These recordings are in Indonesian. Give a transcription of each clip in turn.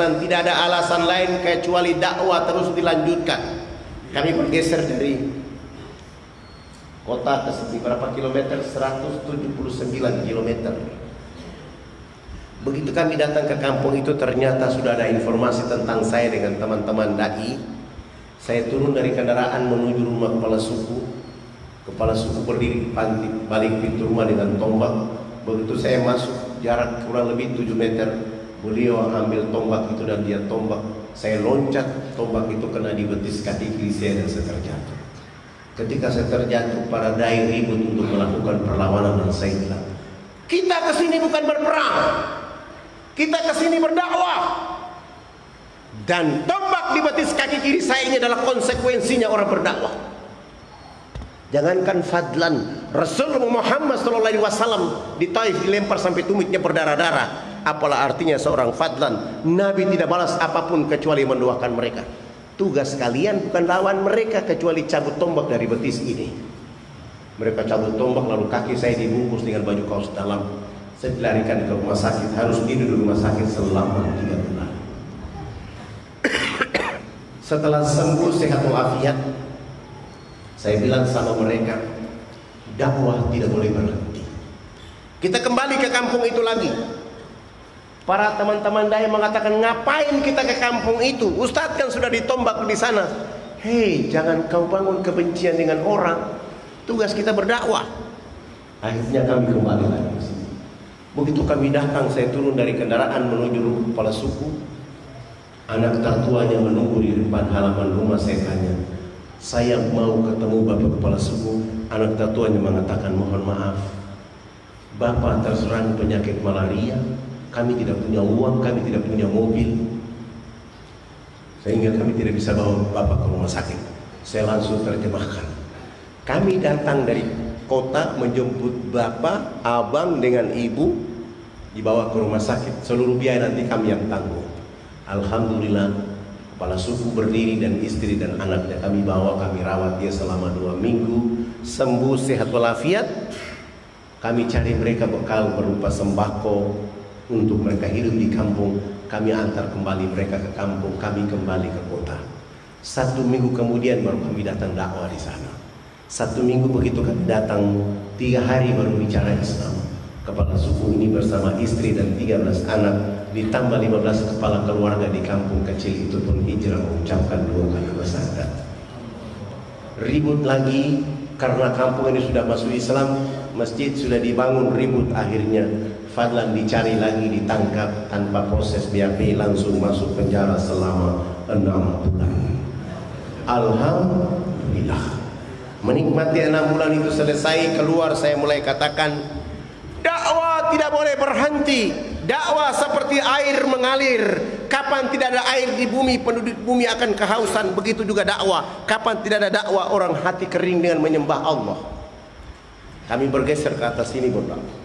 bilang tidak ada alasan lain kecuali dakwah terus dilanjutkan. Kami bergeser dari kota ke sini berapa kilometer? 179 kilometer. Begitu kami datang ke kampung itu, ternyata sudah ada informasi tentang saya dengan teman-teman dai. Saya turun dari kendaraan menuju rumah kepala suku. Kepala suku berdiri di balik pintu rumah dengan tombak. Begitu saya masuk, jarak kurang lebih 7 meter, beliau ambil tombak itu dan dia tombak. Saya loncat, tombak itu kena di betis kaki kiri saya dan saya terjatuh. Ketika saya terjatuh, para dai ribut untuk melakukan perlawanan dan saya bilang, kita kesini bukan berperang, kita kesini berdakwah. Dan tombak di betis kaki kiri saya ini adalah konsekuensinya orang berdakwah. Jangankan fadlan, Rasulullah Muhammad SAW di Taif dilempar sampai tumitnya berdarah-darah. Apalah artinya seorang fadlan? Nabi tidak balas apapun kecuali mendoakan mereka. Tugas kalian bukan lawan mereka kecuali cabut tombak dari betis ini. Mereka cabut tombak, lalu kaki saya dibungkus dengan baju kaos dalam. Saya dilarikan ke rumah sakit, harus tidur di rumah sakit selama 3 bulan. Setelah sembuh sehat walafiat, saya bilang sama mereka, dakwah tidak boleh berhenti. Kita kembali ke kampung itu lagi. Para teman-teman dai mengatakan, ngapain kita ke kampung itu? Ustadz kan sudah ditombak di sana. Hei, jangan kau bangun kebencian dengan orang. Tugas kita berdakwah. Akhirnya kami kembali lagi ke sini. Begitu kami datang, saya turun dari kendaraan menuju rumah kepala suku. Anak tertuanya menunggu di depan halaman rumah. Saya tanya, saya mau ketemu bapak kepala suku. Anak tertuanya mengatakan, mohon maaf, bapak terserang penyakit malaria. Kami tidak punya uang, kami tidak punya mobil, sehingga kami tidak bisa bawa bapak ke rumah sakit. Saya langsung terjemahkan. Kami datang dari kota menjemput bapak, abang dengan ibu, dibawa ke rumah sakit. Seluruh biaya nanti kami yang tanggung. Alhamdulillah, kepala suku berdiri dan istri dan anaknya kami bawa, kami rawat dia selama 2 minggu. Sembuh sehat walafiat. Kami cari mereka bekal berupa sembako untuk mereka hidup di kampung. Kami antar kembali mereka ke kampung, kami kembali ke kota. 1 minggu kemudian baru kami datang dakwah di sana. 1 minggu begitu kami datang, 3 hari baru bicara Islam. Kepala suku ini bersama istri dan 13 anak, ditambah 15 kepala keluarga di kampung kecil itu pun hijrah mengucapkan 2 kalimat syahadat. Ribut lagi karena kampung ini sudah masuk Islam, masjid sudah dibangun, ribut akhirnya. Fadlan dicari lagi, ditangkap tanpa proses BAP, langsung masuk penjara selama 6 bulan. Alhamdulillah, menikmati 6 bulan itu selesai, keluar saya mulai katakan, dakwah tidak boleh berhenti. Dakwah seperti air mengalir. Kapan tidak ada air di bumi, penduduk bumi akan kehausan. Begitu juga dakwah. Kapan tidak ada dakwah, orang hati kering dengan menyembah Allah. Kami bergeser ke atas sini berdakwah.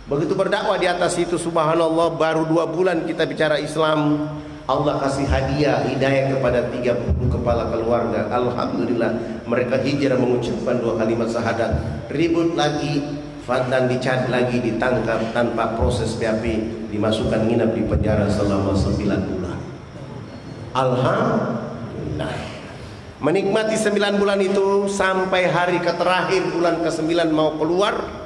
Begitu berdakwah di atas itu, subhanallah, baru 2 bulan kita bicara Islam, Allah kasih hadiah hidayah kepada 30 kepala keluarga. Alhamdulillah, mereka hijrah mengucapkan 2 kalimat syahadat. Ribut lagi, Fadlan dicari lagi, ditangkap tanpa proses BAP, dimasukkan nginap di penjara selama 9 bulan. Alhamdulillah, menikmati 9 bulan itu sampai hari terakhir bulan ke-9 mau keluar.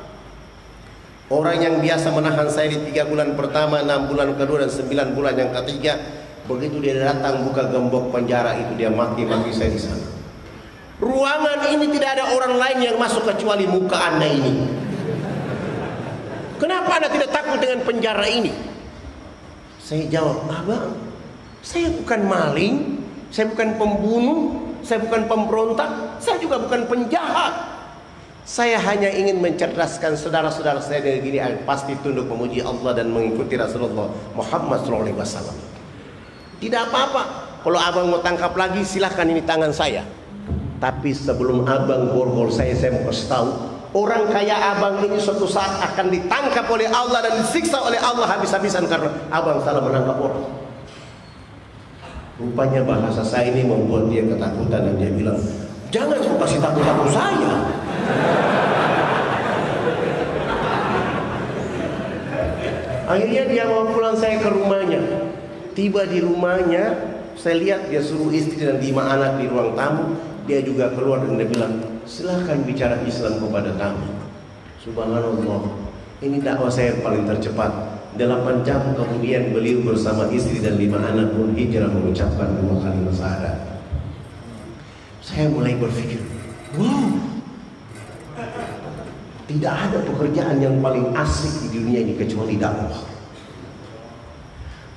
Orang yang biasa menahan saya di 3 bulan pertama, 6 bulan kedua, dan 9 bulan yang ketiga, begitu dia datang buka gembok penjara itu, dia maki-maki saya di sana. Ruangan ini tidak ada orang lain yang masuk kecuali muka Anda ini. Kenapa Anda tidak takut dengan penjara ini? Saya jawab, abang, saya bukan maling, saya bukan pembunuh, saya bukan pemberontak, saya juga bukan penjahat. Saya hanya ingin mencerdaskan saudara-saudara saya dengan gini, pasti tunduk memuji Allah dan mengikuti Rasulullah Muhammad SAW. Tidak apa-apa, kalau abang mau tangkap lagi silahkan, ini tangan saya. Tapi sebelum abang borgol saya mau kasih tahu, orang kaya abang ini suatu saat akan ditangkap oleh Allah dan disiksa oleh Allah habis-habisan karena abang salah menangkap orang. Rupanya bahasa saya ini membuat dia ketakutan dan dia bilang, jangan kasih takut-takut saya. Akhirnya dia mau pulang saya ke rumahnya. Tiba di rumahnya, saya lihat dia suruh istri dan 5 anak di ruang tamu. Dia juga keluar dan dia bilang, silahkan bicara Islam kepada kami. Subhanallah, ini dakwah saya yang paling tercepat. 8 jam kemudian beliau bersama istri dan 5 anak pun hijrah mengucapkan 2 kalimat syahadat. Saya mulai berpikir, wow, tidak ada pekerjaan yang paling asik di dunia ini kecuali dakwah.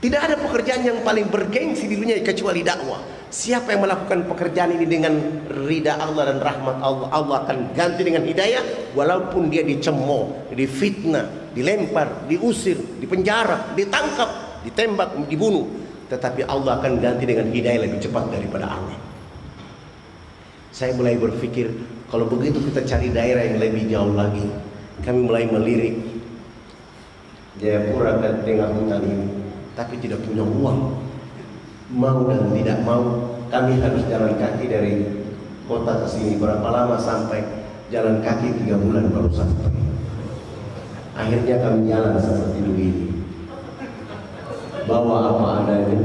Tidak ada pekerjaan yang paling bergengsi di dunia kecuali dakwah. Siapa yang melakukan pekerjaan ini dengan ridha Allah dan rahmat Allah, Allah akan ganti dengan hidayah. Walaupun dia dicemooh, difitnah, dilempar, diusir, dipenjara, ditangkap, ditembak, dibunuh, tetapi Allah akan ganti dengan hidayah lebih cepat daripada Allah. Saya mulai berpikir, kalau begitu kita cari daerah yang lebih jauh lagi. Kami mulai melirik Jayapura dan tengah hutan ini, tapi tidak punya uang. Mau dan tidak mau, kami harus jalan kaki dari kota ke sini. Berapa lama sampai? Jalan kaki 3 bulan baru sampai. Akhirnya kami jalan seperti begini, bawa apa adanya,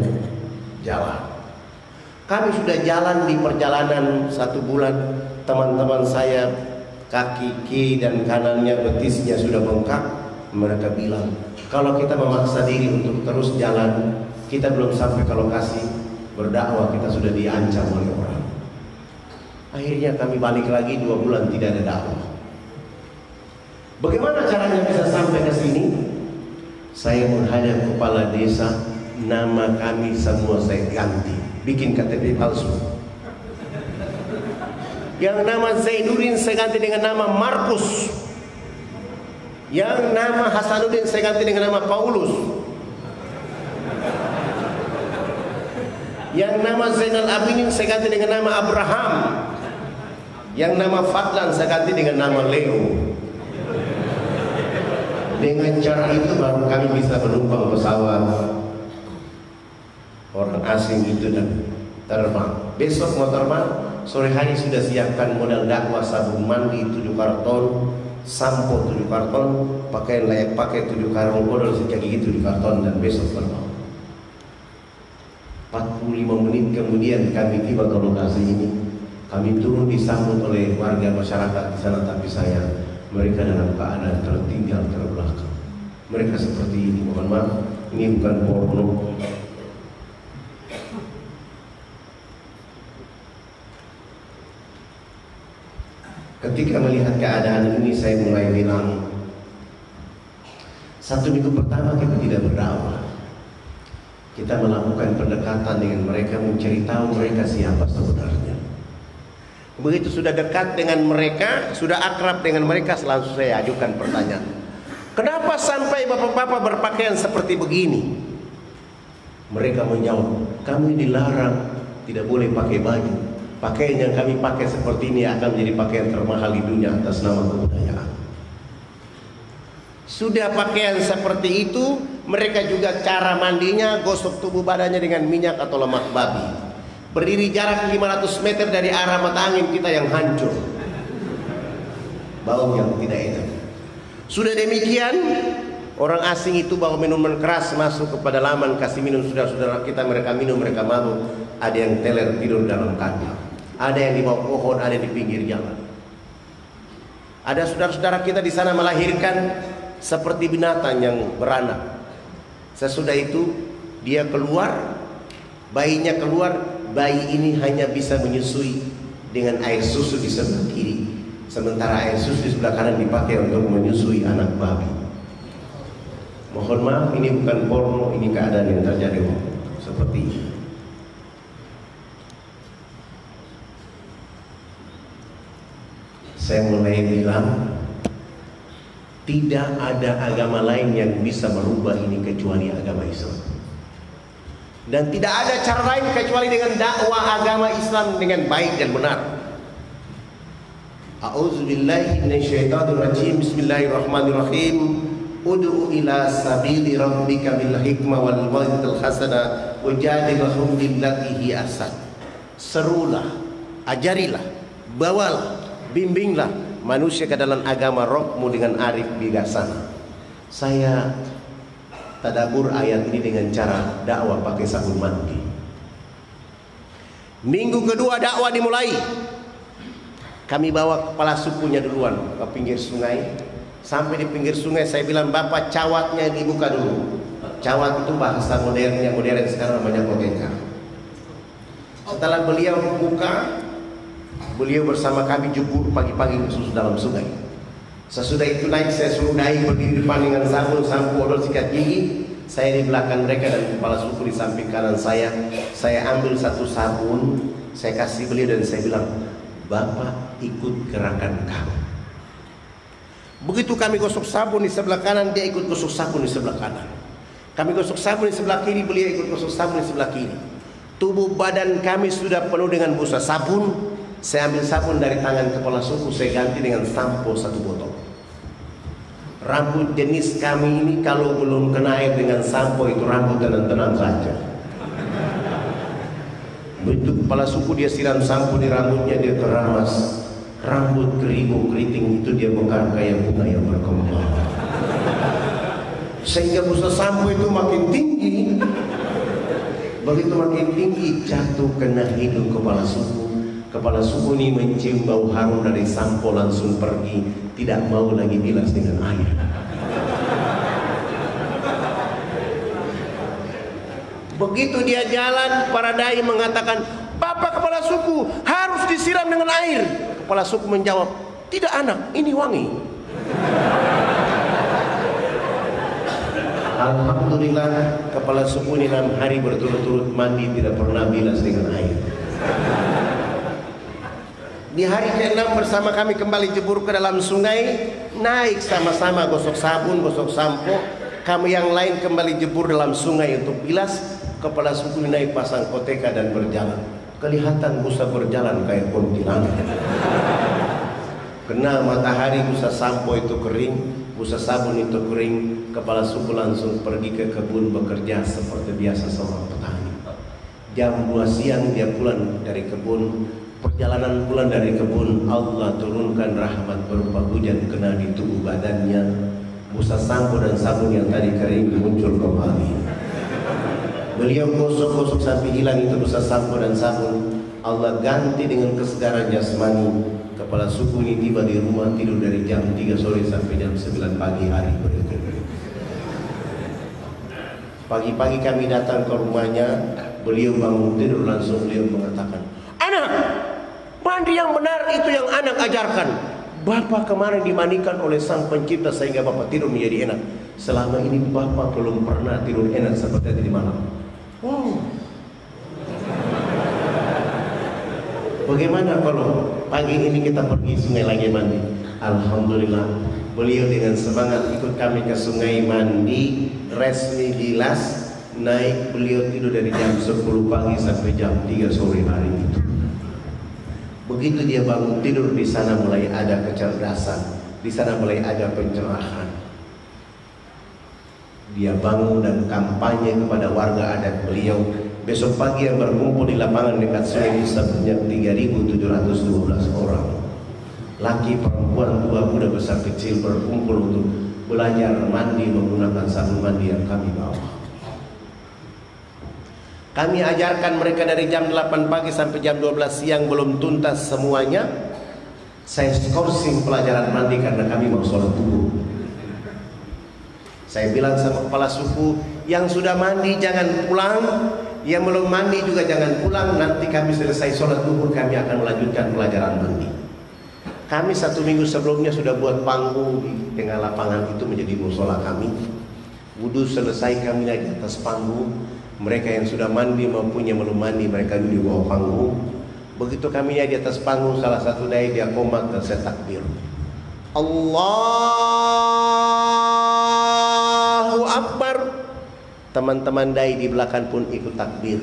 jalan. Kami sudah jalan di perjalanan 1 bulan. Teman-teman saya kaki kiri dan kanannya, betisnya sudah bengkak. Mereka bilang, kalau kita memaksa diri untuk terus jalan, kita belum sampai ke lokasi berdakwah, kita sudah diancam oleh orang. Akhirnya kami balik lagi 2 bulan tidak ada dakwah. Bagaimana caranya bisa sampai ke sini? Saya menghadap kepala desa, nama kami semua saya ganti, bikin KTP palsu. Yang nama Zainuddin saya ganti dengan nama Markus. Yang nama Hasanuddin saya ganti dengan nama Paulus. Yang nama Zainal Abidin saya ganti dengan nama Abraham. Yang nama Fadlan saya ganti dengan nama Leo. Dengan cara itu baru kami bisa menumpang pesawat orang asing itu dan terbang. Besok mau terbang, sore hari sudah siapkan modal dakwah, sabun mandi 7 karton, sampo 7 karton, pakaian layak pakai 7 karung, odol sikat gigi 7 karton, dan besok terbang. 45 menit kemudian kami tiba ke lokasi ini. Kami turun disambut oleh warga masyarakat di sana, tapi mereka dalam keadaan tertinggal terbelakang. Mereka seperti ini, mohon maaf, ini bukan porno. Ketika melihat keadaan ini, saya mulai bilang, 1 minggu pertama kita tidak berdakwah. Kita melakukan pendekatan dengan mereka, mencari tahu mereka siapa sebenarnya. Begitu sudah dekat dengan mereka, sudah akrab dengan mereka, selalu saya ajukan pertanyaan, kenapa sampai bapak-bapak berpakaian seperti begini? Mereka menjawab, kami dilarang, tidak boleh pakai baju. Pakaian yang kami pakai seperti ini akan menjadi pakaian termahal di dunia atas nama kebudayaan. Sudah pakaian seperti itu, mereka juga cara mandinya gosok tubuh badannya dengan minyak atau lemak babi. Berdiri jarak 500 meter dari arah mata angin kita yang hancur, bau yang tidak enak. Sudah demikian, orang asing itu bawa minuman keras masuk ke pedalaman, kasih minum saudara-saudara kita, mereka minum, mereka mabuk. Ada yang teler tidur dalam kandang, ada yang di bawah pohon, ada di pinggir jalan. Ada saudara-saudara kita di sana melahirkan seperti binatang yang beranak. Sesudah itu dia keluar, bayinya keluar. Bayi ini hanya bisa menyusui dengan air susu di sebelah kiri, sementara air susu di sebelah kanan dipakai untuk menyusui anak babi. Mohon maaf, ini bukan porno, ini keadaan yang terjadi seperti ini. Saya mulai bilang, tidak ada agama lain yang bisa merubah ini kecuali agama Islam. Dan tidak ada cara lain kecuali dengan dakwah agama Islam dengan baik dan benar. A'udzubillahi minasyaitonirrajim. Bismillahirrahmanirrahim. Ud'u ila sabili rabbika bil hikmah wal mau'izatil hasanah wajadilhum billati hi ahsan. Serulah, ajarilah, bawalah, bimbinglah manusia ke dalam agama Rabbmu dengan arif bijaksana. Saya tadabbur ayat ini dengan cara dakwah pakai sabun mandi. Minggu kedua dakwah dimulai. Kami bawa kepala sukunya duluan ke pinggir sungai. Sampai di pinggir sungai saya bilang, Bapak cawatnya dibuka dulu. Cawat itu bahasa modernnya, modern sekarang namanya koteka. Setelah beliau buka, beliau bersama kami jebur pagi-pagi khusus dalam sungai. Sesudah itu naik, saya suruh naik berdiri depan dengan sabun, sampo, odol, sikat gigi. Saya di belakang mereka dan kepala suku di samping kanan saya. Saya ambil satu sabun, saya kasih beliau dan saya bilang, Bapak ikut gerakan kami. Begitu kami gosok sabun di sebelah kanan, dia ikut gosok sabun di sebelah kanan. Kami gosok sabun di sebelah kiri, beliau ikut gosok sabun di sebelah kiri. Tubuh badan kami sudah penuh dengan busa sabun. Saya ambil sabun dari tangan kepala suku, saya ganti dengan sampo 1 botol. Rambut jenis kami ini kalau belum kena air dengan sampo itu rambut tenang-tenang saja. Begitu kepala suku dia siram sampo di rambutnya, dia keramas. Rambut keribu keriting itu dia mekar kayak bunga yang berkembang. Sehingga busa sampo itu makin tinggi. Begitu makin tinggi jatuh kena hidung kepala suku. Kepala suku ini mencium bau harum dari sampo, langsung pergi, tidak mau lagi bilas dengan air. Begitu dia jalan, para dai mengatakan, Bapak kepala suku harus disiram dengan air. Kepala suku menjawab, tidak anak, ini wangi. Alhamdulillah kepala suku ini 6 hari berturut-turut mandi, tidak pernah bilas dengan air. Di hari ke-6 bersama kami kembali jebur ke dalam sungai, naik sama-sama gosok sabun, gosok sampo. Kami yang lain kembali jebur dalam sungai untuk bilas. Kepala suku naik pasang koteka dan berjalan. Kelihatan busa berjalan kayak kuntilanak. Kena matahari busa sampo itu kering, busa sabun itu kering. Kepala suku langsung pergi ke kebun bekerja seperti biasa seorang petani. Jam 2 siang dia pulang dari kebun. Perjalanan pulang dari kebun, Allah turunkan rahmat berupa hujan kena di tubuh badannya. Busa sampo dan sabun yang tadi kering muncul kembali. Beliau gosok-gosok sampai hilang itu busa sampo dan sabun. Allah ganti dengan kesegaran jasmani. Kepala suku ini tiba di rumah, tidur dari jam 3 sore sampai jam 9 pagi hari berikutnya. Pagi-pagi kami datang ke rumahnya, beliau bangun tidur langsung beliau mengatakan, Anak, mandi yang benar itu yang anak ajarkan. Bapak kemarin dimandikan oleh Sang Pencipta sehingga Bapak tidur menjadi enak. Selama ini Bapak belum pernah tidur enak seperti tadi malam. Bagaimana kalau pagi ini kita pergi sungai lagi mandi? Alhamdulillah, beliau dengan semangat ikut kami ke sungai mandi, resmi bilas, naik. Beliau tidur dari jam 10 pagi sampai jam 3 sore hari itu. Begitu dia bangun tidur, di sana mulai ada kecerdasan, di sana mulai ada pencerahan. Dia bangun dan kampanye kepada warga adat beliau. Besok pagi yang berkumpul di lapangan dekat sungai sebanyak 3.712 orang. Laki, perempuan, tua, muda, besar, kecil berkumpul untuk belajar mandi menggunakan sabun mandi yang kami bawa. Kami ajarkan mereka dari jam 8 pagi sampai jam 12 siang, belum tuntas semuanya. Saya skorsing pelajaran mandi karena kami mau sholat dulu. Saya bilang sama kepala suku, yang sudah mandi jangan pulang, yang belum mandi juga jangan pulang. Nanti kami selesai sholat duhur, kami akan melanjutkan pelajaran mandi. Kami 1 minggu sebelumnya sudah buat panggung di tengah lapangan itu menjadi musola kami. Wudhu selesai kami naik di atas panggung. Mereka yang sudah mandi maupun yang belum mandi, mereka duduk di bawah panggung. Begitu kami naik di atas panggung, salah satu dai dia komat dan saya takbir, Allahu Akbar. Teman-teman dai di belakang pun ikut takbir.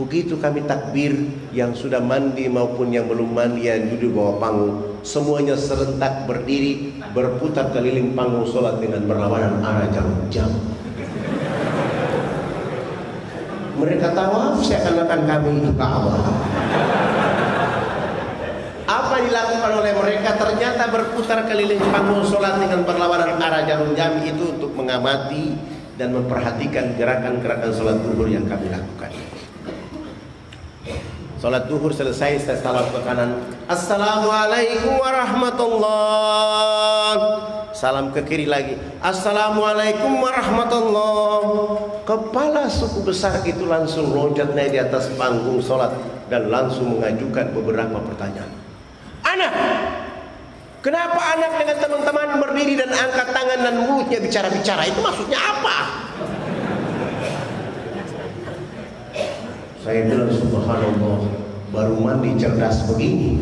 Begitu kami takbir, yang sudah mandi maupun yang belum mandi yang duduk di bawah panggung, semuanya serentak berdiri, berputar keliling panggung sholat dengan berlawanan arah jam-jam. Mereka tawaf seakan-akan kami itu Ka'bah. Apa dilakukan oleh mereka? Ternyata berputar keliling panggung sholat dengan berlawanan arah jarum jam itu untuk mengamati dan memperhatikan gerakan-gerakan sholat duhur yang kami lakukan. Sholat duhur selesai, saya salam ke kanan, Assalamualaikum warahmatullahi. Salam ke kiri lagi, Assalamualaikum warahmatullahi. Kepala suku besar itu langsung loncat naik di atas panggung sholat dan langsung mengajukan beberapa pertanyaan. Anak, kenapa anak dengan teman-teman berdiri dan angkat tangan dan mulutnya bicara-bicara? Itu maksudnya apa? Saya bilang subhanallah, baru mandi cerdas begini.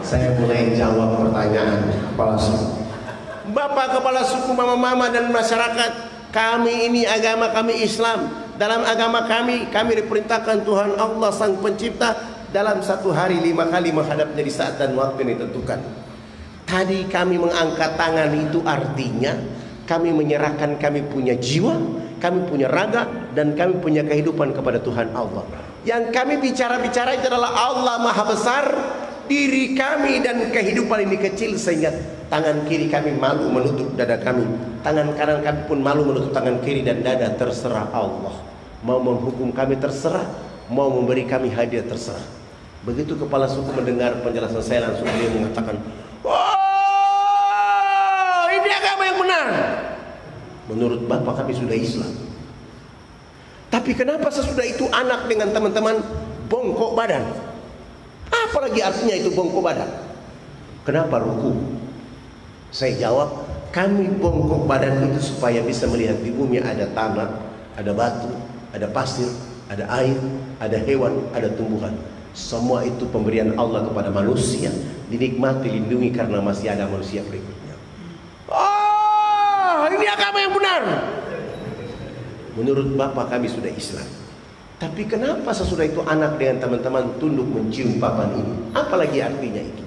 Saya mulai jawab pertanyaan kepala suku. Bapak kepala suku, mama-mama dan masyarakat, kami ini agama kami Islam. Dalam agama kami diperintahkan Tuhan Allah Sang Pencipta dalam satu hari 5 kali menghadapnya di saat dan waktu yang ditentukan. Tadi kami mengangkat tangan, itu artinya kami menyerahkan kami punya jiwa, kami punya raga, dan kami punya kehidupan kepada Tuhan Allah. Yang kami bicara-bicara itu adalah Allah Maha Besar, diri kami dan kehidupan ini kecil, sehingga tangan kiri kami malu menutup dada kami, tangan kanan kami pun malu menutup tangan kiri dan dada. Terserah Allah, mau menghukum kami terserah, mau memberi kami hadiah terserah. Begitu kepala suku mendengar penjelasan saya, langsung dia mengatakan, "Oh, ini agama yang benar. Menurut Bapak kami sudah Islam. Tapi kenapa sesudah itu anak dengan teman-teman bongkok badan? Apalagi artinya itu bongkok badan? Kenapa ruku?" Saya jawab, kami bongkok badan itu supaya bisa melihat di bumi ada tanah, ada batu, ada pasir, ada air, ada hewan, ada tumbuhan. Semua itu pemberian Allah kepada manusia, dinikmati, dilindungi karena masih ada manusia berikutnya. Oh, ini agama yang benar. Menurut Bapak kami sudah Islam. Tapi kenapa sesudah itu anak dengan teman-teman tunduk mencium papan ini? Apalagi artinya itu?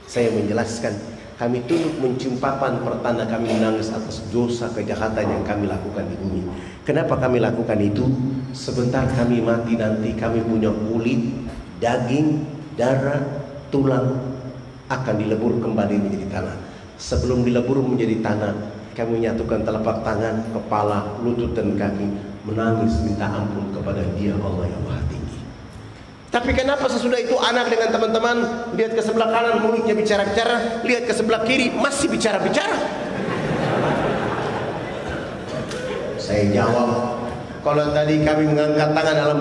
Saya menjelaskan, kami tunduk mencium papan pertanda kami menangis atas dosa kejahatan yang kami lakukan di bumi. Kenapa kami lakukan itu? Sebentar kami mati nanti, kami punya kulit, daging, darah, tulang akan dilebur kembali menjadi tanah. Sebelum dilebur menjadi tanah, kami menyatukan telapak tangan, kepala, lutut dan kaki, menangis minta ampun kepada Dia Allah yang Maha Tinggi. Tapi kenapa sesudah itu anak dengan teman-teman lihat ke sebelah kanan mulutnya bicara-bicara, lihat ke sebelah kiri masih bicara-bicara? Saya jawab, kalau tadi kami mengangkat tangan dalam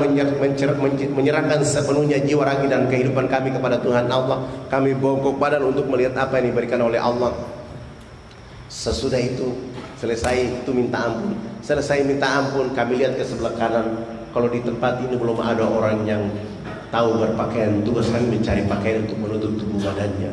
menyerahkan sepenuhnya jiwa, raga dan kehidupan kami kepada Tuhan Allah, kami bongkok badan untuk melihat apa yang diberikan oleh Allah. Sesudah itu selesai itu minta ampun. Selesai minta ampun, kami lihat ke sebelah kanan. Kalau di tempat ini belum ada orang yang tahu berpakaian, tugas kami mencari pakaian untuk menutup tubuh badannya.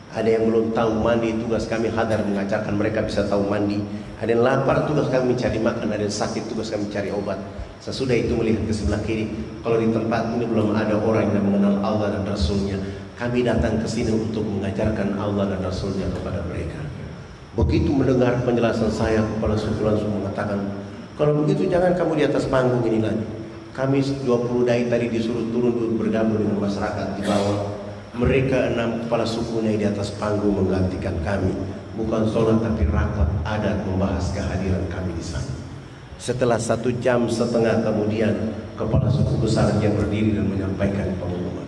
Ada yang belum tahu mandi, tugas kami hadar mengajarkan mereka bisa tahu mandi. Ada yang lapar, tugas kami mencari makan. Ada yang sakit, tugas kami mencari obat. Sesudah itu melihat ke sebelah kiri. Kalau di tempat ini belum ada orang yang mengenal Allah dan Rasulnya, kami datang ke sini untuk mengajarkan Allah dan Rasulnya kepada mereka. Begitu mendengar penjelasan saya, kepala suku langsung mengatakan, kalau begitu jangan kamu di atas panggung ini lagi. Kami 20 dai tadi disuruh turun bergabung dengan masyarakat di bawah. Mereka 6 kepala sukunya di atas panggung menggantikan kami. Bukan sholat tapi rapat adat membahas kehadiran kami di sana. Setelah 1,5 jam kemudian, kepala suku besar yang berdiri dan menyampaikan pengumuman.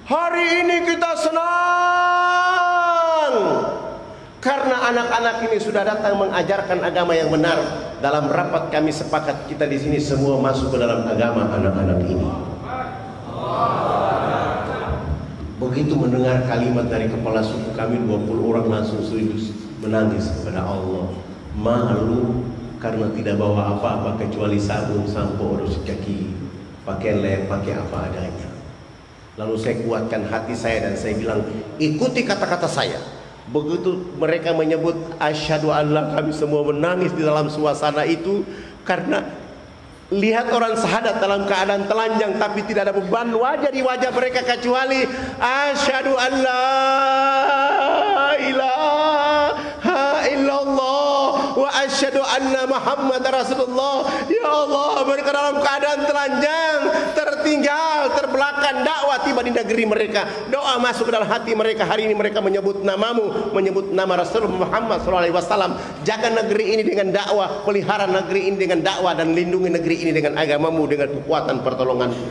Hari ini kita senang karena anak-anak ini sudah datang mengajarkan agama yang benar. Dalam rapat kami sepakat kita di sini semua masuk ke dalam agama anak-anak ini. Begitu mendengar kalimat dari kepala suku kami 20 orang langsung sujud menangis kepada Allah. Malu karena tidak bawa apa-apa kecuali sabun, sampo, orus kaki, pakaian lem, pakai apa adanya. Lalu saya kuatkan hati saya dan saya bilang, ikuti kata-kata saya. Begitu mereka menyebut asyhadu alla, kami semua menangis di dalam suasana itu karena lihat orang syahadat dalam keadaan telanjang tapi tidak ada beban wajah di wajah mereka kecuali asyhadu alla ilaha illallah wa asyhadu anna Muhammad Rasulullah. Ya Allah, mereka dalam keadaan telanjang tertinggal, terbelakang. Dakwah tiba di negeri mereka, doa masuk ke dalam hati mereka. Hari ini mereka menyebut namamu, menyebut nama Rasulullah Muhammad SAW. Jaga negeri ini dengan dakwah, pelihara negeri ini dengan dakwah, dan lindungi negeri ini dengan agamamu, dengan kekuatan pertolonganmu.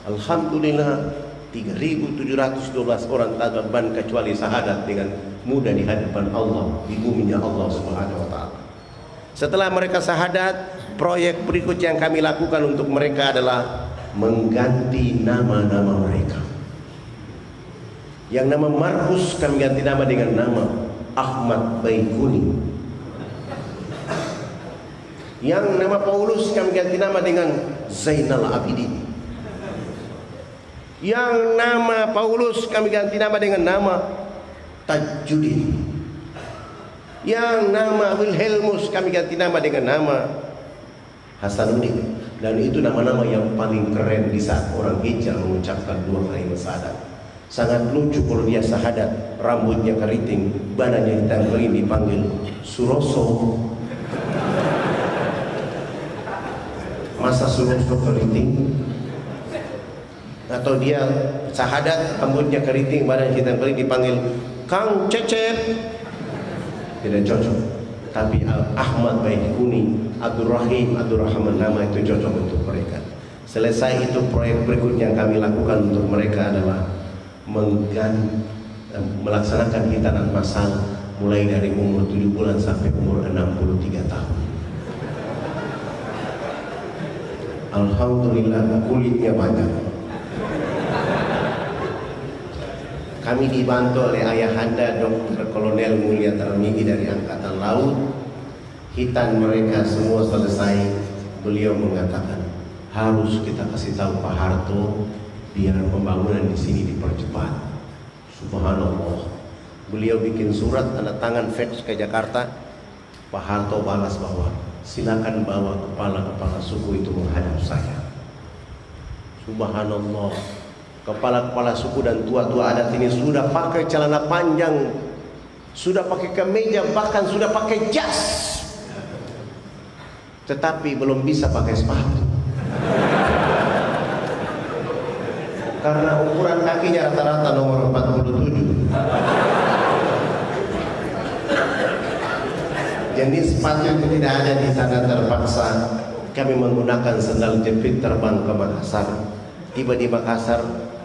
Alhamdulillah, 3.712 orang tak beban kecuali syahadat dengan mudah di hadapan Allah, di buminya Allah Subhanahu wa taala. Setelah mereka syahadat, proyek berikut yang kami lakukan untuk mereka adalah mengganti nama-nama mereka. Yang nama Markus kami ganti nama dengan nama Ahmad Baikuni. Yang nama Paulus kami ganti nama dengan Zainal Abidin. Yang nama Paulus kami ganti nama dengan nama Tajudin. Yang nama Wilhelmus kami ganti nama dengan nama Hasanuddin. Dan itu nama-nama yang paling keren di saat orang hijrah mengucapkan dua kalimat syahadat. Sangat lucu kalau dia syahadat, rambutnya keriting, badannya hitam kering, dipanggil Suroso. Masa Suroso keriting? Atau dia syahadat, rambutnya keriting, badannya hitam kering, dipanggil Kang Cecep. Tidak cocok. Tapi Ahmad Baikuni, Abdurrahim, Abdurrahman, nama itu cocok untuk mereka. Selesai itu, proyek berikutnya yang kami lakukan untuk mereka adalah melaksanakan hitanan masal mulai dari umur 7 bulan sampai umur 63 tahun. Alhamdulillah, kulitnya banyak. Kami dibantu oleh ayahanda Dr. Kolonel Mulia Tarmizi dari Angkatan Laut. Hitan mereka semua selesai. Beliau mengatakan, harus kita kasih tahu Pak Harto biar pembangunan di sini dipercepat. Subhanallah. Beliau bikin surat tanda tangan fax ke Jakarta. Pak Harto balas bahwa silakan bawa kepala-kepala suku itu menghadap saya. Subhanallah. Kepala-kepala suku dan tua-tua adat ini sudah pakai celana panjang, sudah pakai kemeja, bahkan sudah pakai jas, tetapi belum bisa pakai sepatu karena ukuran kakinya rata-rata nomor 47. Jenis sepatu itu tidak ada di sana. Terpaksa kami menggunakan sandal jepit terbang ke Makassar. Tiba di Makassar,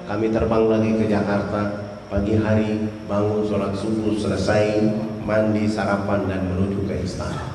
kami terbang lagi ke Jakarta. Pagi hari bangun, sholat subuh, selesai, mandi, sarapan, dan menuju ke istana.